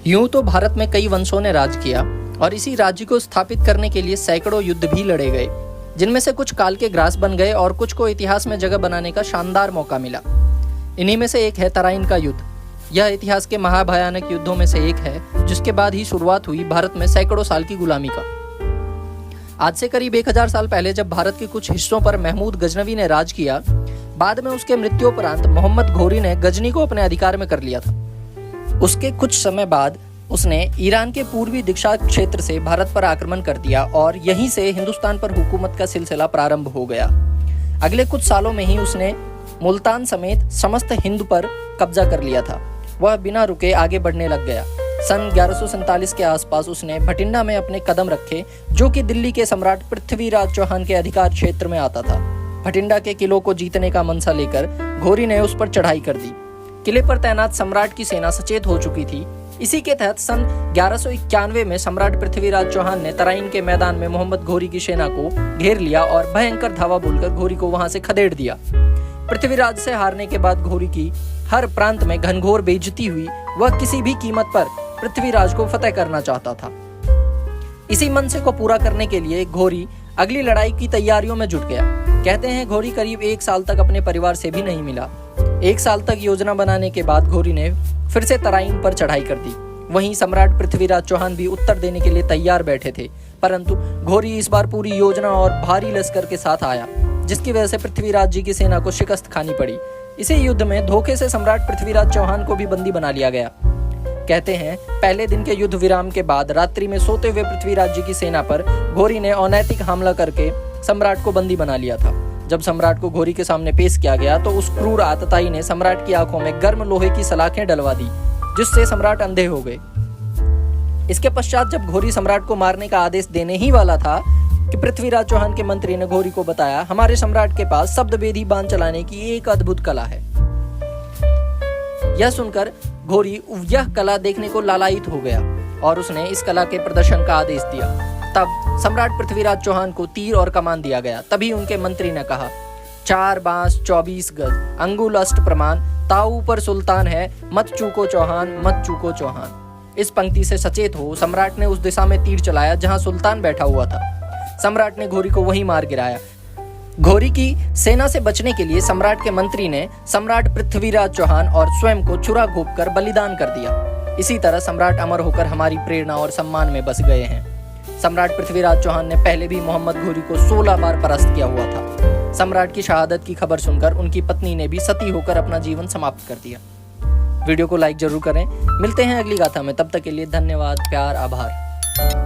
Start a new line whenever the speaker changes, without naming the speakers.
यूं तो भारत में कई वंशों ने राज किया और इसी राज्य को स्थापित करने के लिए सैकड़ों युद्ध भी लड़े गए, जिनमें से कुछ काल के ग्रास बन गए और कुछ को इतिहास में जगह बनाने का शानदार मौका मिला। इन्हीं में से एक है तराइन का युद्ध। यह इतिहास के महाभयानक युद्धों में से एक है, जिसके बाद ही शुरुआत हुई भारत में सैकड़ों साल की गुलामी का। आज से करीब 1000 साल पहले जब भारत के कुछ हिस्सों पर महमूद गजनवी ने राज किया, बाद में उसके मृत्युपरांत मोहम्मद घोरी ने गजनी को अपने अधिकार में कर लिया था। उसके कुछ समय बाद उसने ईरान के पूर्वी दिशा क्षेत्र से भारत पर आक्रमण कर दिया और यहीं से हिंदुस्तान पर हुकूमत का सिलसिला प्रारंभ हो गया। अगले कुछ सालों में ही उसने मुल्तान समेत समस्त हिंद पर कब्जा कर लिया था। वह बिना रुके आगे बढ़ने लग गया। सन 1147 के आसपास उसने भटिंडा में अपने कदम रखे, जो कि दिल्ली के सम्राट पृथ्वीराज चौहान के अधिकार क्षेत्र में आता था। भटिंडा के किलों को जीतने का मनसा लेकर घोरी ने उस पर चढ़ाई कर दी। किले पर तैनात सम्राट की सेना सचेत हो चुकी थी। इसी के तहत सन 1191 में सम्राट पृथ्वीराज चौहान ने तराइन के मैदान में मोहम्मद घोरी की सेना को घेर लिया और भयंकर धावा बोलकर घोरी को वहां से खदेड़ दिया। पृथ्वीराज से हारने के बाद घोरी की हर प्रांत में घनघोर बेइज्जती हुई। वह किसी भी कीमत पर पृथ्वीराज को फतेह करना चाहता था। इसी मनसे को पूरा करने के लिए घोरी अगली लड़ाई की तैयारियों में जुट गया। कहते हैं घोरी करीब 1 साल तक अपने परिवार से भी नहीं मिला। 1 साल तक योजना बनाने के बाद घोरी ने फिर से तराइन पर चढ़ाई कर दी। वहीं सम्राट पृथ्वीराज चौहान भी उत्तर देने के लिए तैयार बैठे थे, परंतु घोरी इस बार पूरी योजना और भारी लश्कर के साथ आया, जिसकी वजह से पृथ्वीराज जी की सेना को शिकस्त खानी पड़ी। इसी युद्ध में धोखे से सम्राट पृथ्वीराज चौहान को भी बंदी बना लिया गया। कहते हैं पहले दिन के युद्ध विराम के बाद रात्रि में सोते हुए पृथ्वीराज जी की सेना पर घोरी ने अनैतिक हमला करके सम्राट को बंदी बना लिया था। जब सम्राट को घोरी के सामने पेश किया गया तो उस क्रूर आतताई ने सम्राट की आंखों में गर्म लोहे की सलाखें डलवा दी, जिससे सम्राट अंधे हो गए। इसके पश्चात जब घोरी सम्राट को मारने का आदेश देने ही वाला था कि पृथ्वीराज चौहान के मंत्री ने घोरी को बताया, हमारे सम्राट के पास शब्दभेदी बाण चलाने की एक अद्भुत कला है। यह सुनकर घोरी यह कला देखने को लालायित हो गया और उसने इस कला के प्रदर्शन का आदेश दिया। तब सम्राट पृथ्वीराज चौहान को तीर और कमान दिया गया। तभी उनके मंत्री ने कहा, 4 बांस 24 गज, अंगुल अष्ट प्रमाण, ताऊ पर सुल्तान है, मत चूको चौहान, मत चूको चौहान। इस पंक्ति से सचेत हो सम्राट ने उस दिशा में तीर चलाया जहां सुल्तान बैठा हुआ था। सम्राट ने घोरी को वहीं मार गिराया। घोरी की सेना से बचने के लिए सम्राट के मंत्री ने सम्राट पृथ्वीराज चौहान और स्वयं को छुरा घोंपकर बलिदान कर दिया। इसी तरह सम्राट अमर होकर हमारी प्रेरणा और सम्मान में बस गए हैं। सम्राट पृथ्वीराज चौहान ने पहले भी मोहम्मद घोरी को 16 बार परास्त किया हुआ था। सम्राट की शहादत की खबर सुनकर उनकी पत्नी ने भी सती होकर अपना जीवन समाप्त कर दिया। वीडियो को लाइक जरूर करें। मिलते हैं अगली गाथा में, तब तक के लिए धन्यवाद, प्यार, आभार।